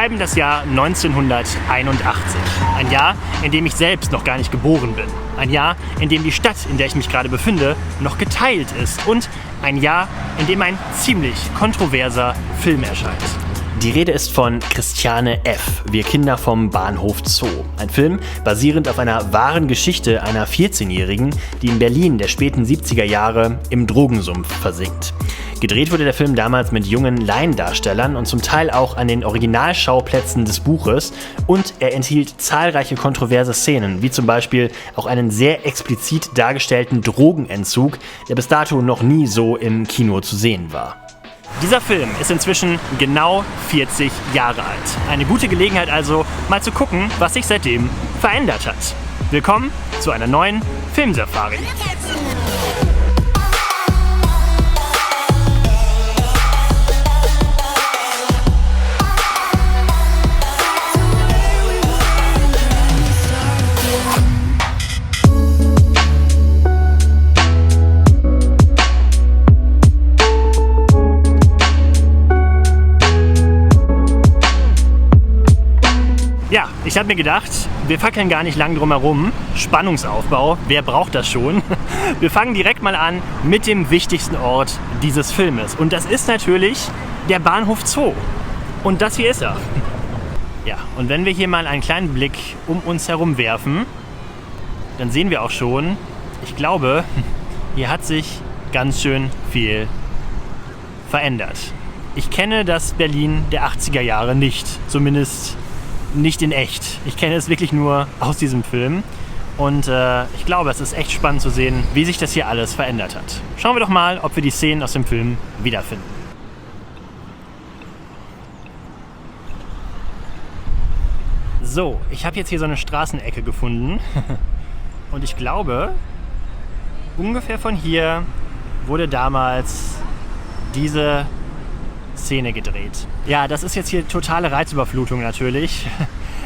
schreiben das Jahr 1981. Ein Jahr, in dem ich selbst noch gar nicht geboren bin. Ein Jahr, in dem die Stadt, in der ich mich gerade befinde, noch geteilt ist. Und ein Jahr, in dem ein ziemlich kontroverser Film erscheint. Die Rede ist von Christiane F., Wir Kinder vom Bahnhof Zoo. Ein Film basierend auf einer wahren Geschichte einer 14-Jährigen, die in Berlin der späten 70er Jahre im Drogensumpf versinkt. Gedreht wurde der Film damals mit jungen Laiendarstellern und zum Teil auch an den Originalschauplätzen des Buches, und er enthielt zahlreiche kontroverse Szenen, wie zum Beispiel auch einen sehr explizit dargestellten Drogenentzug, der bis dato noch nie so im Kino zu sehen war. Dieser Film ist inzwischen genau 40 Jahre alt. Eine gute Gelegenheit also, mal zu gucken, was sich seitdem verändert hat. Willkommen zu einer neuen Filmsafari. Ja, ich habe mir gedacht, wir fackeln gar nicht lang drum herum. Spannungsaufbau, wer braucht das schon? Wir fangen direkt mal an mit dem wichtigsten Ort dieses Filmes. Und das ist natürlich der Bahnhof Zoo. Und das hier ist er. Ja, und wenn wir hier mal einen kleinen Blick um uns herum werfen, dann sehen wir auch schon, ich glaube, hier hat sich ganz schön viel verändert. Ich kenne das Berlin der 80er Jahre nicht, zumindest nicht in echt. Ich kenne es wirklich nur aus diesem Film. Und ich glaube, es ist echt spannend zu sehen, wie sich das hier alles verändert hat. Schauen wir doch mal, ob wir die Szenen aus dem Film wiederfinden. So, ich habe jetzt hier so eine Straßenecke gefunden. Und ich glaube, ungefähr von hier wurde damals diese Szene gedreht. Ja, das ist jetzt hier totale Reizüberflutung natürlich.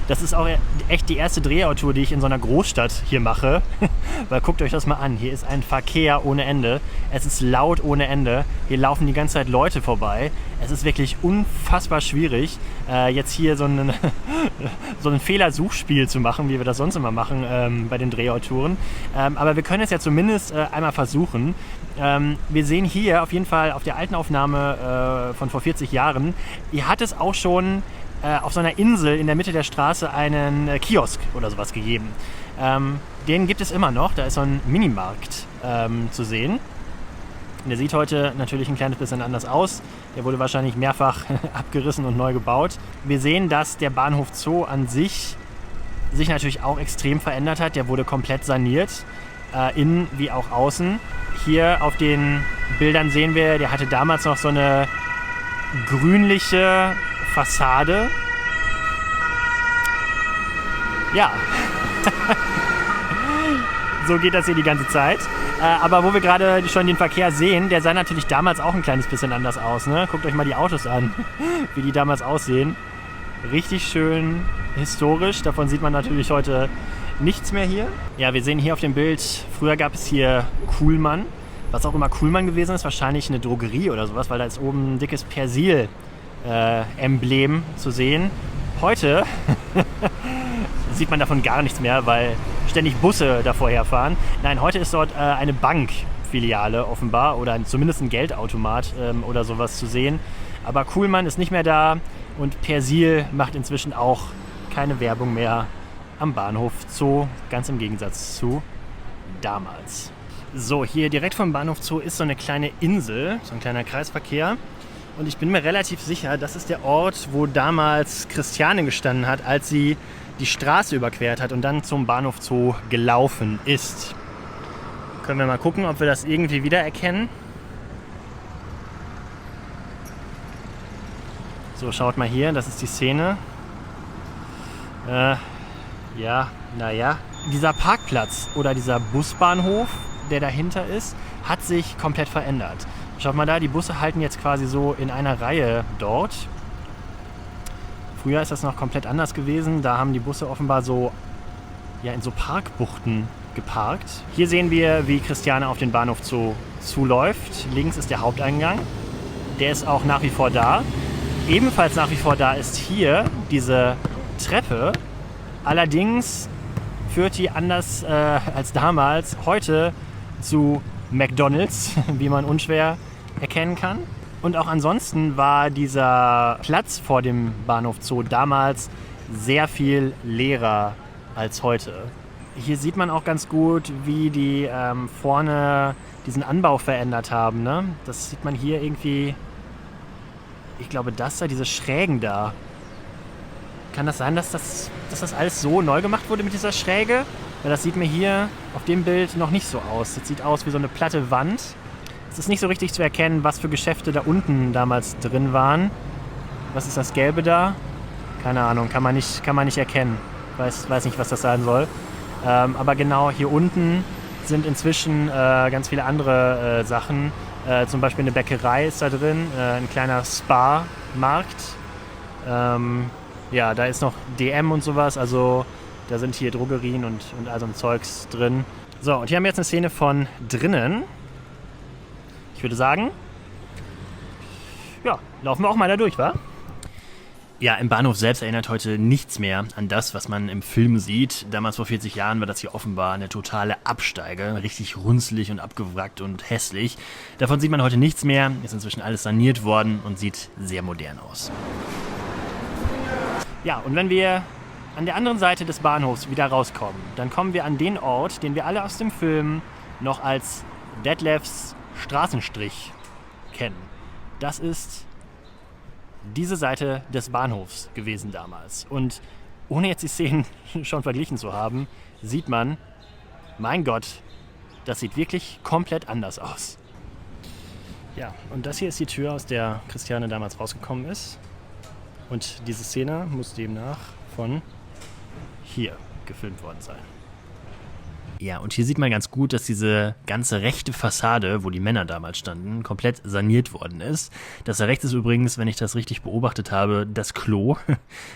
Das ist auch echt die erste Drehautour, die ich in so einer Großstadt hier mache. Weil guckt euch das mal an, hier ist ein Verkehr ohne Ende. Es ist laut ohne Ende. Hier laufen die ganze Zeit Leute vorbei. Es ist wirklich unfassbar schwierig, jetzt hier so ein Fehlersuchspiel zu machen, wie wir das sonst immer machen bei den Drehautouren. Aber wir können es ja zumindest einmal versuchen. Wir sehen hier auf jeden Fall auf der alten Aufnahme von vor 40 Jahren, hier hat es auch schon auf so einer Insel in der Mitte der Straße einen Kiosk oder sowas gegeben. Den gibt es immer noch, da ist so ein Minimarkt zu sehen. Der sieht heute natürlich ein kleines bisschen anders aus. Der wurde wahrscheinlich mehrfach abgerissen und neu gebaut. Wir sehen, dass der Bahnhof Zoo an sich natürlich auch extrem verändert hat. Der wurde komplett saniert, innen wie auch außen. Hier auf den Bildern sehen wir, der hatte damals noch so eine grünliche Fassade. Ja, so geht das hier die ganze Zeit. Aber wo wir gerade schon den Verkehr sehen, der sah natürlich damals auch ein kleines bisschen anders aus. Ne? Guckt euch mal die Autos an, wie die damals aussehen. Richtig schön historisch. Davon sieht man natürlich heute nichts mehr hier. Ja, wir sehen hier auf dem Bild, früher gab es hier Kuhlmann. Was auch immer Kuhlmann gewesen ist, wahrscheinlich eine Drogerie oder sowas, weil da ist oben ein dickes Persil-Emblem zu sehen. Heute sieht man davon gar nichts mehr, weil ständig Busse davor herfahren. Nein, heute ist dort eine Bankfiliale offenbar oder zumindest ein Geldautomat oder sowas zu sehen. Aber Kuhlmann ist nicht mehr da und Persil macht inzwischen auch keine Werbung mehr am Bahnhof Zoo, ganz im Gegensatz zu damals. So, hier direkt vom Bahnhof Zoo ist so eine kleine Insel, so ein kleiner Kreisverkehr. Und ich bin mir relativ sicher, das ist der Ort, wo damals Christiane gestanden hat, als sie die Straße überquert hat und dann zum Bahnhof Zoo gelaufen ist. Können wir mal gucken, ob wir das irgendwie wiedererkennen. So, schaut mal hier, das ist die Szene. Ja, naja. Dieser Parkplatz oder dieser Busbahnhof, der dahinter ist, hat sich komplett verändert. Schaut mal da, die Busse halten jetzt quasi so in einer Reihe dort. Früher ist das noch komplett anders gewesen. Da haben die Busse offenbar so in so Parkbuchten geparkt. Hier sehen wir, wie Christiane auf den Bahnhof Zoo zuläuft. Links ist der Haupteingang. Der ist auch nach wie vor da. Ebenfalls nach wie vor da ist hier diese Treppe. Allerdings führt die anders als damals heute zu McDonald's, wie man unschwer erkennen kann. Und auch ansonsten war dieser Platz vor dem Bahnhof Zoo damals sehr viel leerer als heute. Hier sieht man auch ganz gut, wie die vorne diesen Anbau verändert haben. Ne? Das sieht man hier irgendwie, ich glaube, diese Schrägen da. Kann das sein, dass das alles so neu gemacht wurde mit dieser Schräge? Weil das sieht mir hier auf dem Bild noch nicht so aus. Das sieht aus wie so eine platte Wand. Es ist nicht so richtig zu erkennen, was für Geschäfte da unten damals drin waren. Was ist das Gelbe da? Keine Ahnung, kann man nicht erkennen. Weiß nicht, was das sein soll. Aber genau hier unten sind inzwischen ganz viele andere Sachen. Zum Beispiel eine Bäckerei ist da drin, ein kleiner Spa-Markt. Ja, da ist noch DM und sowas, also da sind hier Drogerien und all so ein Zeugs drin. So, und hier haben wir jetzt eine Szene von drinnen. Ich würde sagen, ja, laufen wir auch mal da durch, wa? Ja, im Bahnhof selbst erinnert heute nichts mehr an das, was man im Film sieht. Damals vor 40 Jahren war das hier offenbar eine totale Absteige, richtig runzlig und abgewrackt und hässlich. Davon sieht man heute nichts mehr, ist inzwischen alles saniert worden und sieht sehr modern aus. Ja, und wenn wir an der anderen Seite des Bahnhofs wieder rauskommen, dann kommen wir an den Ort, den wir alle aus dem Film noch als Detlefs Straßenstrich kennen. Das ist diese Seite des Bahnhofs gewesen damals. Und ohne jetzt die Szenen schon verglichen zu haben, sieht man, mein Gott, das sieht wirklich komplett anders aus. Ja, und das hier ist die Tür, aus der Christiane damals rausgekommen ist. Und diese Szene muss demnach von hier gefilmt worden sein. Ja, und hier sieht man ganz gut, dass diese ganze rechte Fassade, wo die Männer damals standen, komplett saniert worden ist. Das da rechts ist übrigens, wenn ich das richtig beobachtet habe, das Klo.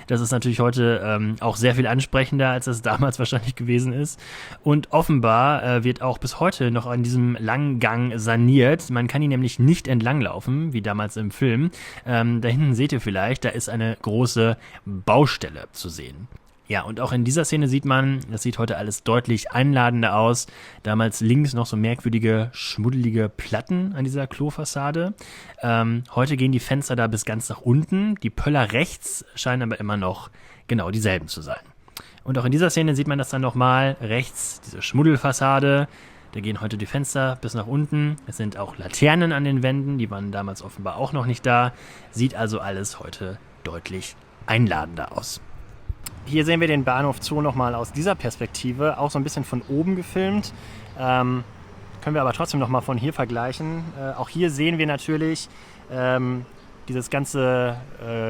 Das ist natürlich heute auch sehr viel ansprechender, als das damals wahrscheinlich gewesen ist. Und offenbar wird auch bis heute noch an diesem langen Gang saniert. Man kann ihn nämlich nicht entlanglaufen, wie damals im Film. Da hinten seht ihr vielleicht, da ist eine große Baustelle zu sehen. Ja, und auch in dieser Szene sieht man, das sieht heute alles deutlich einladender aus. Damals links noch so merkwürdige, schmuddelige Platten an dieser Klofassade. Heute gehen die Fenster da bis ganz nach unten. Die Pöller rechts scheinen aber immer noch genau dieselben zu sein. Und auch in dieser Szene sieht man das dann nochmal. Rechts diese Schmuddelfassade. Da gehen heute die Fenster bis nach unten. Es sind auch Laternen an den Wänden. Die waren damals offenbar auch noch nicht da. Sieht also alles heute deutlich einladender aus. Hier sehen wir den Bahnhof Zoo nochmal aus dieser Perspektive, auch so ein bisschen von oben gefilmt. Können wir aber trotzdem nochmal von hier vergleichen. Auch hier sehen wir natürlich dieses ganze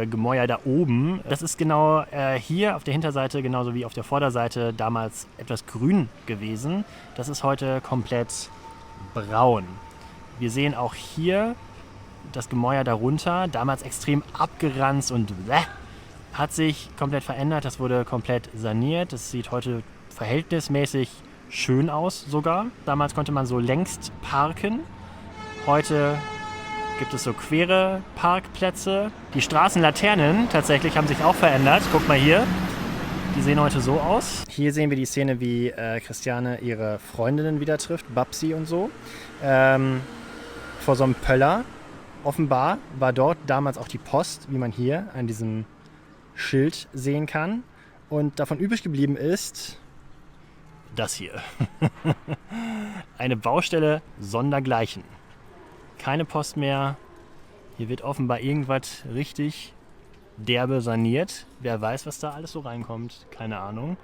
Gemäuer da oben. Das ist genau hier auf der Hinterseite, genauso wie auf der Vorderseite, damals etwas grün gewesen. Das ist heute komplett braun. Wir sehen auch hier das Gemäuer darunter, damals extrem abgeranzt und hat sich komplett verändert, das wurde komplett saniert. Das sieht heute verhältnismäßig schön aus sogar. Damals konnte man so längst parken. Heute gibt es so quere Parkplätze. Die Straßenlaternen tatsächlich haben sich auch verändert. Guck mal hier, die sehen heute so aus. Hier sehen wir die Szene, wie Christiane ihre Freundinnen wieder trifft, Babsi und so. Vor so einem Pöller. Offenbar war dort damals auch die Post, wie man hier an diesem Schild sehen kann. Und davon übrig geblieben ist das hier. Eine Baustelle sondergleichen. Keine Post mehr. Hier wird offenbar irgendwas richtig derbe saniert. Wer weiß, was da alles so reinkommt. Keine Ahnung.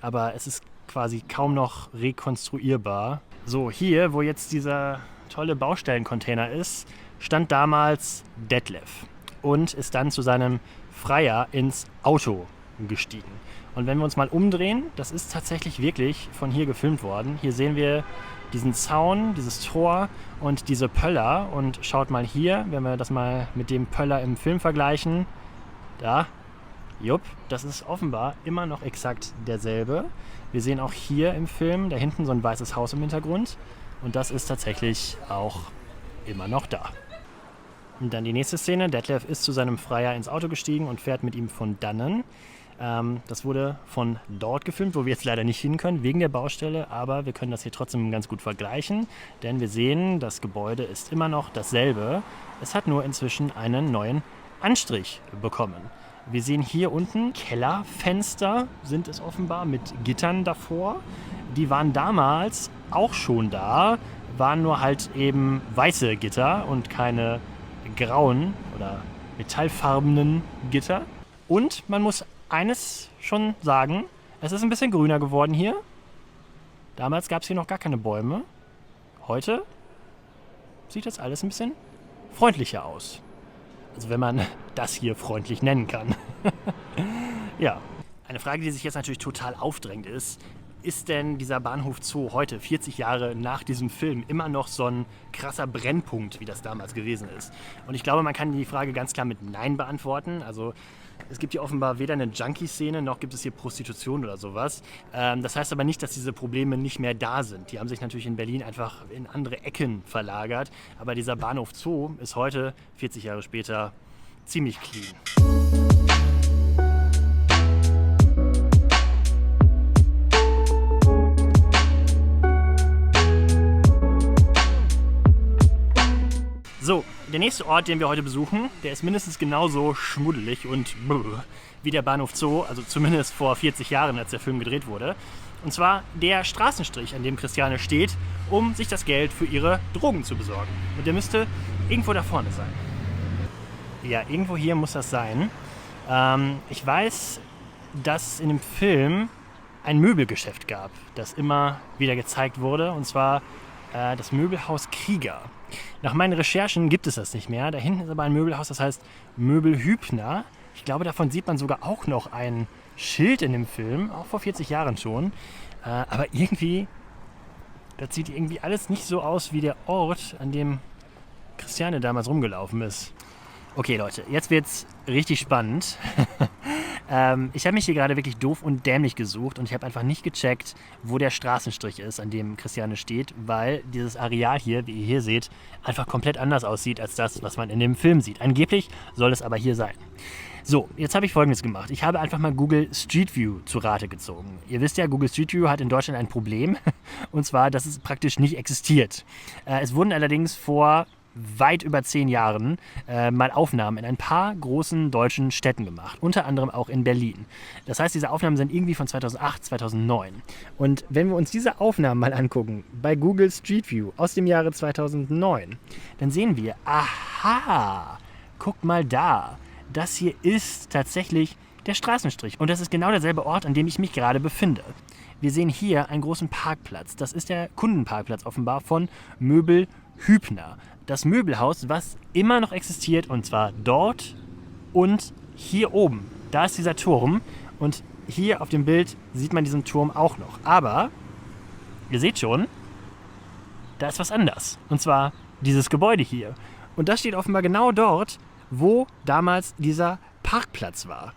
Aber es ist quasi kaum noch rekonstruierbar. So, hier, wo jetzt dieser tolle Baustellencontainer ist, stand damals Detlef und ist dann zu seinem Freier ins Auto gestiegen. Und wenn wir uns mal umdrehen, das ist tatsächlich wirklich von hier gefilmt worden. Hier sehen wir diesen Zaun, dieses Tor und diese Pöller. Und schaut mal hier, wenn wir das mal mit dem Pöller im Film vergleichen, da, jupp, das ist offenbar immer noch exakt derselbe. Wir sehen auch hier im Film, da hinten so ein weißes Haus im Hintergrund. Und das ist tatsächlich auch immer noch da. Und dann die nächste Szene. Detlef ist zu seinem Freier ins Auto gestiegen und fährt mit ihm von dannen. Das wurde von dort gefilmt, wo wir jetzt leider nicht hin können, wegen der Baustelle. Aber wir können das hier trotzdem ganz gut vergleichen, denn wir sehen, das Gebäude ist immer noch dasselbe. Es hat nur inzwischen einen neuen Anstrich bekommen. Wir sehen hier unten Kellerfenster, sind es offenbar, mit Gittern davor. Die waren damals auch schon da, waren nur halt eben weiße Gitter und keine grauen oder metallfarbenen Gitter. Und man muss eines schon sagen, es ist ein bisschen grüner geworden hier. Damals gab es hier noch gar keine Bäume. Heute sieht das alles ein bisschen freundlicher aus. Also wenn man das hier freundlich nennen kann. Ja. Eine Frage, die sich jetzt natürlich total aufdrängt ist denn dieser Bahnhof Zoo heute, 40 Jahre nach diesem Film, immer noch so ein krasser Brennpunkt, wie das damals gewesen ist? Und ich glaube, man kann die Frage ganz klar mit Nein beantworten. Also es gibt hier offenbar weder eine Junkie-Szene, noch gibt es hier Prostitution oder sowas. Das heißt aber nicht, dass diese Probleme nicht mehr da sind. Die haben sich natürlich in Berlin einfach in andere Ecken verlagert. Aber dieser Bahnhof Zoo ist heute, 40 Jahre später, ziemlich clean. So, der nächste Ort, den wir heute besuchen, der ist mindestens genauso schmuddelig und wie der Bahnhof Zoo, also zumindest vor 40 Jahren, als der Film gedreht wurde. Und zwar der Straßenstrich, an dem Christiane steht, um sich das Geld für ihre Drogen zu besorgen. Und der müsste irgendwo da vorne sein. Ja, irgendwo hier muss das sein. Ich weiß, dass in dem Film ein Möbelgeschäft gab, das immer wieder gezeigt wurde, und zwar das Möbelhaus Krieger. Nach meinen Recherchen gibt es das nicht mehr. Da hinten ist aber ein Möbelhaus, das heißt Möbel Hübner. Ich glaube, davon sieht man sogar auch noch ein Schild in dem Film, auch vor 40 Jahren schon. Aber irgendwie, das sieht irgendwie alles nicht so aus wie der Ort, an dem Christiane damals rumgelaufen ist. Okay, Leute, jetzt wird's richtig spannend. Ich habe mich hier gerade wirklich doof und dämlich gesucht und ich habe einfach nicht gecheckt, wo der Straßenstrich ist, an dem Christiane steht, weil dieses Areal hier, wie ihr hier seht, einfach komplett anders aussieht als das, was man in dem Film sieht. Angeblich soll es aber hier sein. So, jetzt habe ich Folgendes gemacht. Ich habe einfach mal Google Street View zu Rate gezogen. Ihr wisst ja, Google Street View hat in Deutschland ein Problem, und zwar, dass es praktisch nicht existiert. Es wurden allerdings vor weit über 10 Jahren mal Aufnahmen in ein paar großen deutschen Städten gemacht, unter anderem auch in Berlin. Das heißt, diese Aufnahmen sind irgendwie von 2008, 2009. Und wenn wir uns diese Aufnahmen mal angucken, bei Google Street View aus dem Jahre 2009, dann sehen wir, aha, guckt mal da, das hier ist tatsächlich der Straßenstrich. Und das ist genau derselbe Ort, an dem ich mich gerade befinde. Wir sehen hier einen großen Parkplatz. Das ist der Kundenparkplatz offenbar von Möbel Hübner. Das Möbelhaus, was immer noch existiert, und zwar dort und hier oben. Da ist dieser Turm und hier auf dem Bild sieht man diesen Turm auch noch. Aber, ihr seht schon, da ist was anders. Und zwar dieses Gebäude hier. Und das steht offenbar genau dort, wo damals dieser Parkplatz war.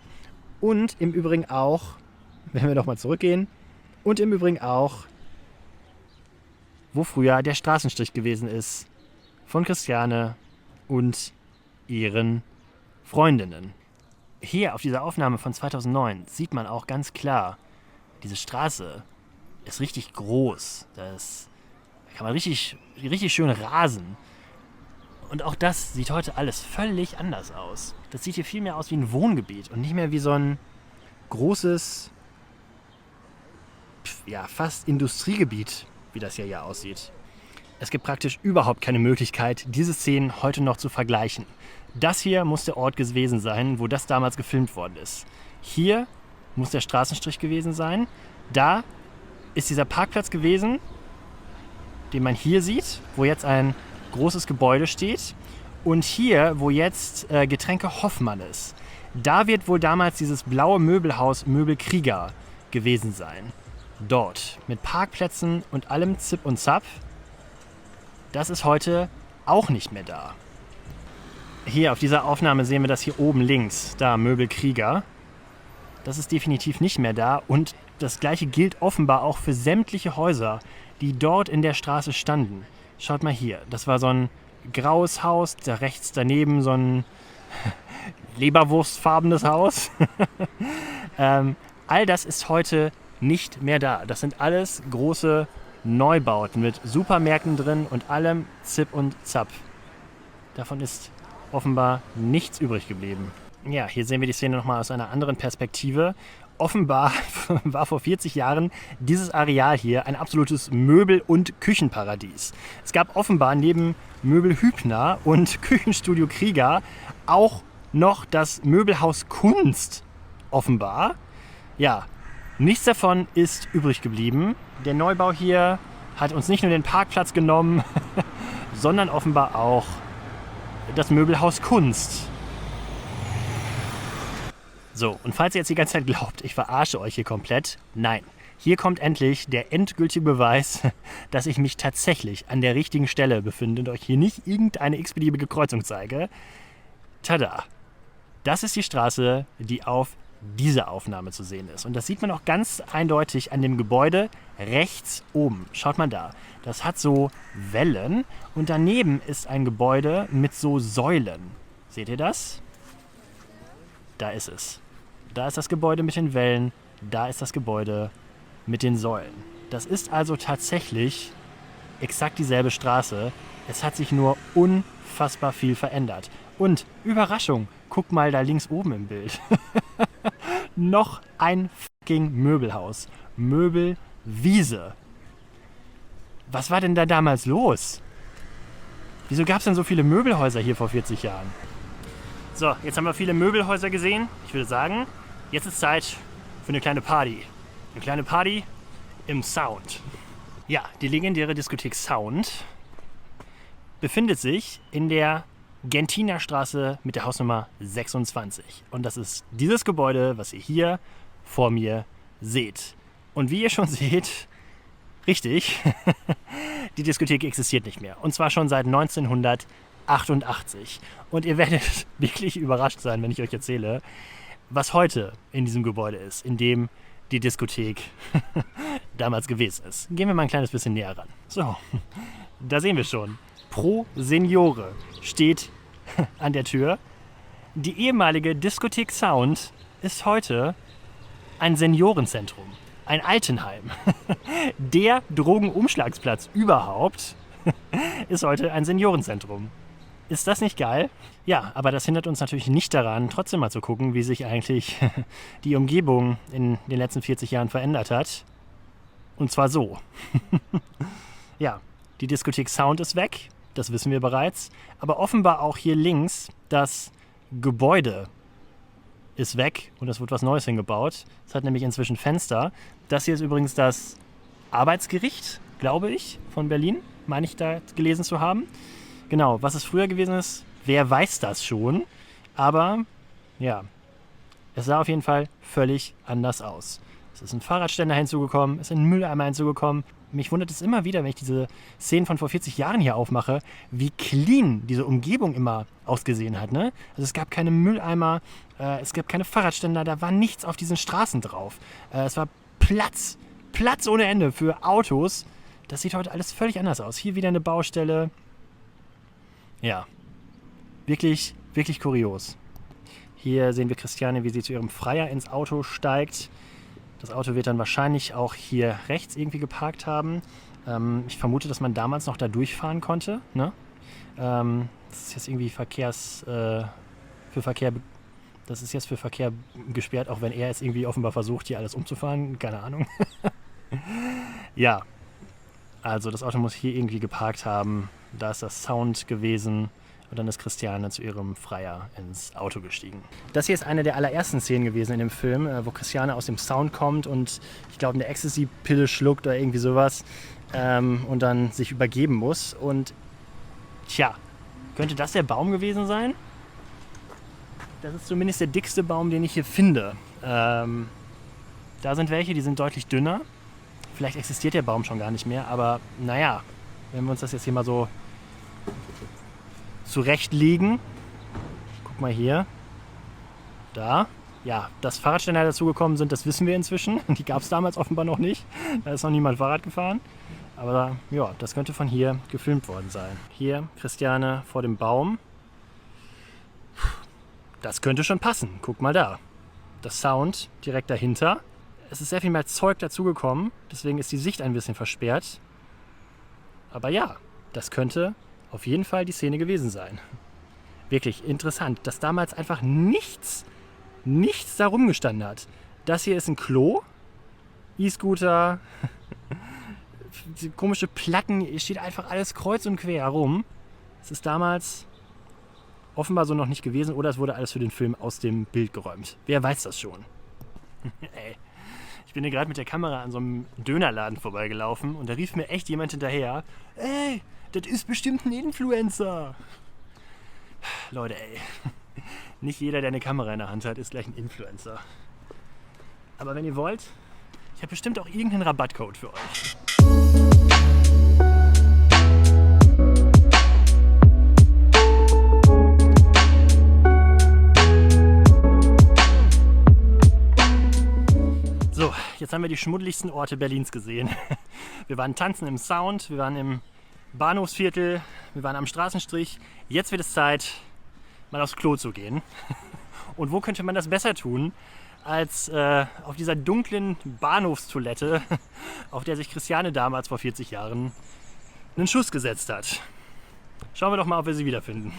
Und im Übrigen auch, wenn wir nochmal zurückgehen, und im Übrigen auch, wo früher der Straßenstrich gewesen ist von Christiane und ihren Freundinnen. Hier auf dieser Aufnahme von 2009 sieht man auch ganz klar, diese Straße ist richtig groß. Da kann man richtig schön rasen. Und auch das sieht heute alles völlig anders aus. Das sieht hier viel mehr aus wie ein Wohngebiet und nicht mehr wie so ein großes, ja, fast Industriegebiet, wie das hier ja aussieht. Es gibt praktisch überhaupt keine Möglichkeit, diese Szenen heute noch zu vergleichen. Das hier muss der Ort gewesen sein, wo das damals gefilmt worden ist. Hier muss der Straßenstrich gewesen sein. Da ist dieser Parkplatz gewesen, den man hier sieht, wo jetzt ein großes Gebäude steht. Und hier, wo jetzt Getränke Hoffmann ist, da wird wohl damals dieses blaue Möbelhaus Möbel Krieger gewesen sein. Dort, mit Parkplätzen und allem Zip und Zap. Das ist heute auch nicht mehr da. Hier auf dieser Aufnahme sehen wir das hier oben links, da Möbel Krieger. Das ist definitiv nicht mehr da und das gleiche gilt offenbar auch für sämtliche Häuser, die dort in der Straße standen. Schaut mal hier, das war so ein graues Haus, da rechts daneben so ein leberwurstfarbenes Haus. All das ist heute nicht mehr da. Das sind alles große Neubauten mit Supermärkten drin und allem Zip und Zap. Davon ist offenbar nichts übrig geblieben. Ja, hier sehen wir die Szene nochmal aus einer anderen Perspektive. Offenbar war vor 40 Jahren dieses Areal hier ein absolutes Möbel- und Küchenparadies. Es gab offenbar neben Möbel Hübner und Küchenstudio Krieger auch noch das Möbelhaus Kunst. Offenbar. Ja, nichts davon ist übrig geblieben. Der Neubau hier hat uns nicht nur den Parkplatz genommen, sondern offenbar auch das Möbelhaus Kunst. So, und falls ihr jetzt die ganze Zeit glaubt, ich verarsche euch hier komplett, nein. Hier kommt endlich der endgültige Beweis, dass ich mich tatsächlich an der richtigen Stelle befinde und euch hier nicht irgendeine x-beliebige Kreuzung zeige. Tada! Das ist die Straße, die auf dieser Aufnahme zu sehen ist. Und das sieht man auch ganz eindeutig an dem Gebäude rechts oben. Schaut mal da. Das hat so Wellen und daneben ist ein Gebäude mit so Säulen. Seht ihr das? Da ist es. Da ist das Gebäude mit den Wellen, da ist das Gebäude mit den Säulen. Das ist also tatsächlich exakt dieselbe Straße. Es hat sich nur unfassbar viel verändert. Und Überraschung, guck mal da links oben im Bild. Noch ein fucking Möbelhaus. Möbelwiese. Was war denn da damals los? Wieso gab es denn so viele Möbelhäuser hier vor 40 Jahren? So, jetzt haben wir viele Möbelhäuser gesehen. Ich würde sagen, jetzt ist Zeit für eine kleine Party. Eine kleine Party im Sound. Ja, die legendäre Diskothek Sound befindet sich in der Gentiner Straße mit der Hausnummer 26. Und das ist dieses Gebäude, was ihr hier vor mir seht. Und wie ihr schon seht, richtig, die Diskothek existiert nicht mehr. Und zwar schon seit 1988. Und ihr werdet wirklich überrascht sein, wenn ich euch erzähle, was heute in diesem Gebäude ist, in dem die Diskothek damals gewesen ist. Gehen wir mal ein kleines bisschen näher ran. So, da sehen wir schon. Pro Seniore steht an der Tür. Die ehemalige Diskothek Sound ist heute ein Seniorenzentrum, ein Altenheim. Der Drogenumschlagsplatz überhaupt ist heute ein Seniorenzentrum. Ist das nicht geil? Ja, aber das hindert uns natürlich nicht daran, trotzdem mal zu gucken, wie sich eigentlich die Umgebung in den letzten 40 Jahren verändert hat. Und zwar so. Ja, die Diskothek Sound ist weg, das wissen wir bereits. Aber offenbar auch hier links das Gebäude ist weg und es wird was Neues hingebaut. Es hat nämlich inzwischen Fenster. Das hier ist übrigens das Arbeitsgericht, glaube ich, von Berlin, meine ich da gelesen zu haben. Genau, was es früher gewesen ist, wer weiß das schon. Aber ja, es sah auf jeden Fall völlig anders aus. Es ist ein Fahrradständer hinzugekommen, es ist ein Mülleimer hinzugekommen. Mich wundert es immer wieder, wenn ich diese Szenen von vor 40 Jahren hier aufmache, wie clean diese Umgebung immer ausgesehen hat. Ne? Also es gab keine Mülleimer, es gab keine Fahrradständer, da war nichts auf diesen Straßen drauf. Es war Platz ohne Ende für Autos. Das sieht heute alles völlig anders aus. Hier wieder eine Baustelle. Ja, wirklich, wirklich kurios. Hier sehen wir Christiane, wie sie zu ihrem Freier ins Auto steigt. Das Auto wird dann wahrscheinlich auch hier rechts irgendwie geparkt haben. Ich vermute, dass man damals noch da durchfahren konnte. Ne? Das ist jetzt irgendwie das ist jetzt für Verkehr gesperrt, auch wenn er jetzt irgendwie offenbar versucht, hier alles umzufahren. Keine Ahnung. Ja, also das Auto muss hier irgendwie geparkt haben. Da ist das Sound gewesen. Und dann ist Christiane zu ihrem Freier ins Auto gestiegen. Das hier ist eine der allerersten Szenen gewesen in dem Film, wo Christiane aus dem Sound kommt und ich glaube eine Ecstasy-Pille schluckt oder irgendwie sowas und dann sich übergeben muss. Und tja, könnte das der Baum gewesen sein? Das ist zumindest der dickste Baum, den ich hier finde. Da sind welche, die sind deutlich dünner. Vielleicht existiert der Baum schon gar nicht mehr, aber naja, wenn wir uns das jetzt hier mal so zurechtlegen. Guck mal hier. Da. Ja, dass Fahrradständer dazugekommen sind, das wissen wir inzwischen. Die gab es damals offenbar noch nicht. Da ist noch niemand Fahrrad gefahren. Aber ja, das könnte von hier gefilmt worden sein. Hier Christiane vor dem Baum. Das könnte schon passen. Guck mal da. Das Sound direkt dahinter. Es ist sehr viel mehr Zeug dazugekommen, deswegen ist die Sicht ein bisschen versperrt. Aber ja, das könnte auf jeden Fall die Szene gewesen sein. Wirklich interessant, dass damals einfach nichts da rumgestanden hat. Das hier ist ein Klo, E-Scooter, komische Platten, hier steht einfach alles kreuz und quer rum. Es ist damals offenbar so noch nicht gewesen oder es wurde alles für den Film aus dem Bild geräumt. Wer weiß das schon? Ey, ich bin hier gerade mit der Kamera an so einem Dönerladen vorbeigelaufen und da rief mir echt jemand hinterher: Ey, das ist bestimmt ein Influencer. Leute, ey, nicht jeder, der eine Kamera in der Hand hat, ist gleich ein Influencer. Aber wenn ihr wollt, ich habe bestimmt auch irgendeinen Rabattcode für euch. So, jetzt haben wir die schmuddeligsten Orte Berlins gesehen. Wir waren tanzen im Sound, wir waren im Bahnhofsviertel, wir waren am Straßenstrich. Jetzt wird es Zeit, mal aufs Klo zu gehen. Und wo könnte man das besser tun, als auf dieser dunklen Bahnhofstoilette, auf der sich Christiane damals vor 40 Jahren einen Schuss gesetzt hat. Schauen wir doch mal, ob wir sie wiederfinden.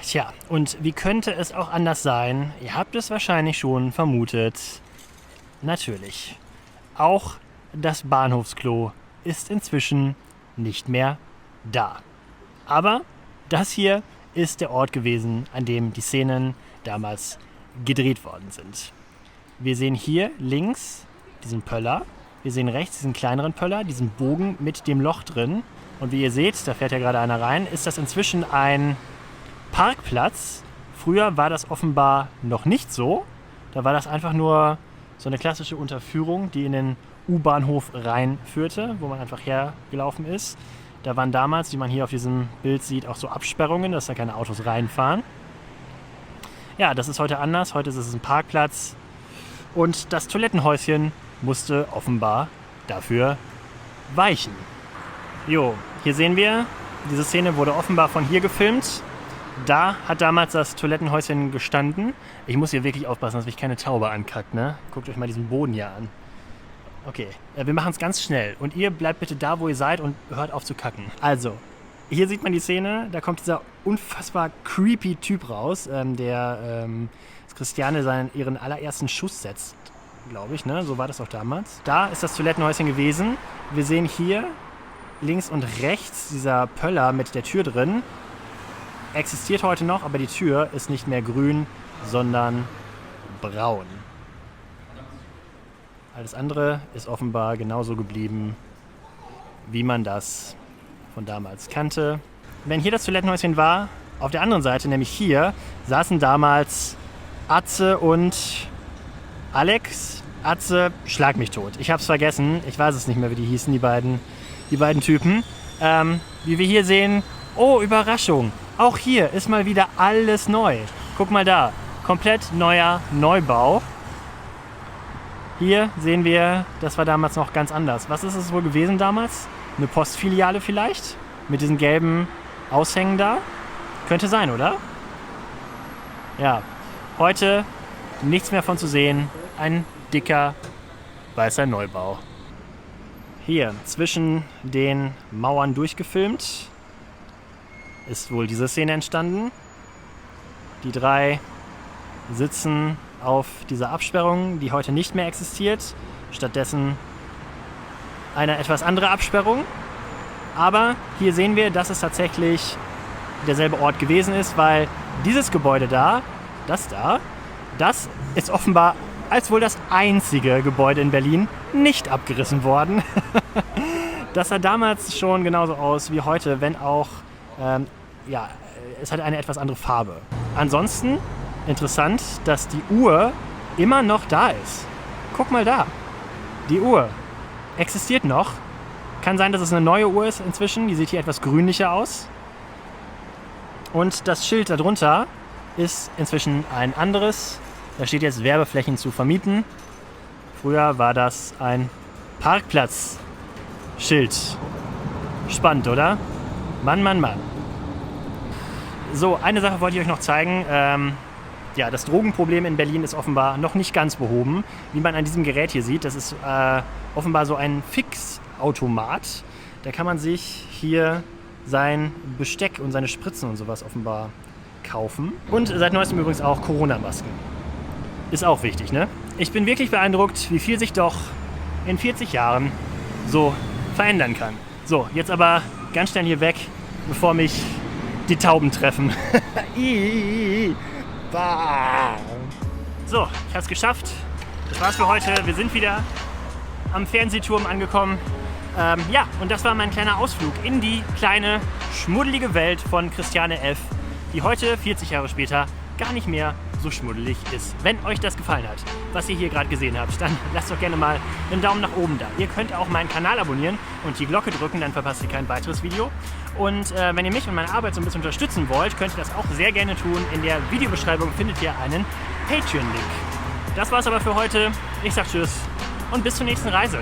Tja, und wie könnte es auch anders sein? Ihr habt es wahrscheinlich schon vermutet. Natürlich. Auch das Bahnhofsklo ist inzwischen nicht mehr da. Aber das hier ist der Ort gewesen, an dem die Szenen damals gedreht worden sind. Wir sehen hier links diesen Pöller, wir sehen rechts diesen kleineren Pöller, diesen Bogen mit dem Loch drin. Und wie ihr seht, da fährt ja gerade einer rein, ist das inzwischen ein Parkplatz. Früher war das offenbar noch nicht so. Da war das einfach nur so eine klassische Unterführung, die in den U-Bahnhof reinführte, wo man einfach hergelaufen ist. Da waren damals, wie man hier auf diesem Bild sieht, auch so Absperrungen, dass da keine Autos reinfahren. Ja, das ist heute anders. Heute ist es ein Parkplatz. Und das Toilettenhäuschen musste offenbar dafür weichen. Jo, hier sehen wir, diese Szene wurde offenbar von hier gefilmt. Da hat damals das Toilettenhäuschen gestanden. Ich muss hier wirklich aufpassen, dass mich keine Taube ankackt, ne? Guckt euch mal diesen Boden hier an. Okay, wir machen es ganz schnell. Und ihr bleibt bitte da, wo ihr seid und hört auf zu kacken. Also, hier sieht man die Szene. Da kommt dieser unfassbar creepy Typ raus, der Christiane ihren allerersten Schuss setzt, glaube ich, ne? So war das auch damals. Da ist das Toilettenhäuschen gewesen. Wir sehen hier links und rechts dieser Pöller mit der Tür drin. Existiert heute noch, aber die Tür ist nicht mehr grün, sondern braun. Alles andere ist offenbar genauso geblieben, wie man das von damals kannte. Wenn hier das Toilettenhäuschen war, auf der anderen Seite, nämlich hier, saßen damals Atze und Alex. Atze, schlag mich tot. Ich hab's vergessen. Ich weiß es nicht mehr, wie die hießen, die beiden Typen. Wie wir hier sehen, oh, Überraschung. Auch hier ist mal wieder alles neu. Guck mal da, komplett neuer Neubau. Hier sehen wir, das war damals noch ganz anders. Was ist es wohl gewesen damals? Eine Postfiliale vielleicht? Mit diesen gelben Aushängen da? Könnte sein, oder? Ja, heute nichts mehr von zu sehen. Ein dicker, weißer Neubau. Hier, zwischen den Mauern durchgefilmt, ist wohl diese Szene entstanden. Die drei sitzen auf dieser Absperrung, die heute nicht mehr existiert. Stattdessen eine etwas andere Absperrung. Aber hier sehen wir, dass es tatsächlich derselbe Ort gewesen ist, weil dieses Gebäude da, das ist offenbar als wohl das einzige Gebäude in Berlin nicht abgerissen worden. Das sah damals schon genauso aus wie heute, wenn auch es hat eine etwas andere Farbe. Ansonsten interessant, dass die Uhr immer noch da ist. Guck mal da. Die Uhr existiert noch. Kann sein, dass es eine neue Uhr ist inzwischen. Die sieht hier etwas grünlicher aus. Und das Schild darunter ist inzwischen ein anderes. Da steht jetzt Werbeflächen zu vermieten. Früher war das ein Parkplatz. Schild. Spannend, oder? Mann, Mann, Mann. So, eine Sache wollte ich euch noch zeigen. Ja, das Drogenproblem in Berlin ist offenbar noch nicht ganz behoben. Wie man an diesem Gerät hier sieht, das ist offenbar so ein Fixautomat. Da kann man sich hier sein Besteck und seine Spritzen und sowas offenbar kaufen. Und seit neuestem übrigens auch Corona-Masken. Ist auch wichtig, ne? Ich bin wirklich beeindruckt, wie viel sich doch in 40 Jahren so verändern kann. So, jetzt aber ganz schnell hier weg, bevor mich die Tauben treffen. So, ich habe es geschafft. Das war's für heute. Wir sind wieder am Fernsehturm angekommen. Ja, und das war mein kleiner Ausflug in die kleine, schmuddelige Welt von Christiane F., die heute, 40 Jahre später, gar nicht mehr so schmuddelig ist. Wenn euch das gefallen hat, was ihr hier gerade gesehen habt, dann lasst doch gerne mal einen Daumen nach oben da. Ihr könnt auch meinen Kanal abonnieren und die Glocke drücken, dann verpasst ihr kein weiteres Video. Und wenn ihr mich und meine Arbeit so ein bisschen unterstützen wollt, könnt ihr das auch sehr gerne tun. In der Videobeschreibung findet ihr einen Patreon-Link. Das war's aber für heute. Ich sag Tschüss und bis zur nächsten Reise.